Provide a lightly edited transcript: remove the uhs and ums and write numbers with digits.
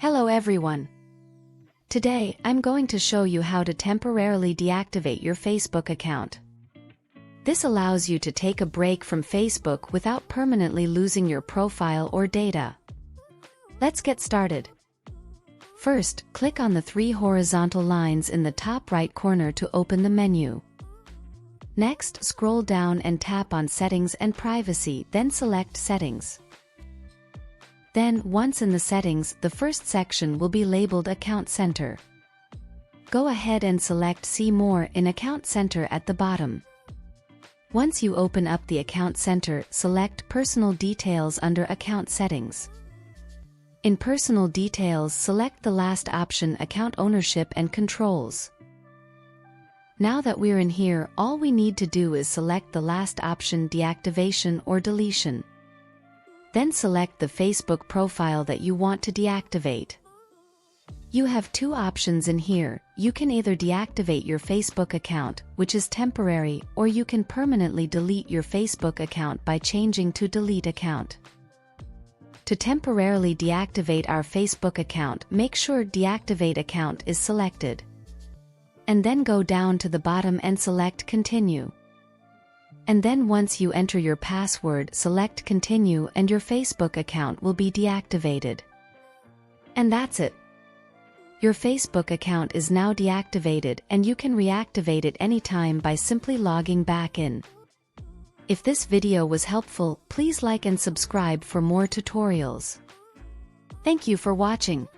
Hello everyone. Today, I'm going to show you how to temporarily deactivate your Facebook account. This allows you to take a break from Facebook without permanently losing your profile or data. Let's get started. First, click on the three horizontal lines in the top right corner to open the menu. Next, scroll down and tap on Settings and Privacy, then select Settings. Then, once in the settings, the first section will be labeled Account Center. Go ahead and select See More in Account Center at the bottom. Once you open up the Account Center, select Personal Details under Account Settings. In Personal Details, select the last option, Account Ownership and Controls. Now that we're in here, all we need to do is select the last option, Deactivation or Deletion. Then select the Facebook profile that you want to deactivate. You have two options in here. You can either deactivate your Facebook account, which is temporary, or you can permanently delete your Facebook account by changing to Delete Account. To temporarily deactivate our Facebook account, make sure Deactivate Account is selected. And then go down to the bottom and select Continue. And then once you enter your password, select Continue and your Facebook account will be deactivated. And that's it. Your Facebook account is now deactivated and you can reactivate it anytime by simply logging back in. If this video was helpful, please like and subscribe for more tutorials. Thank you for watching.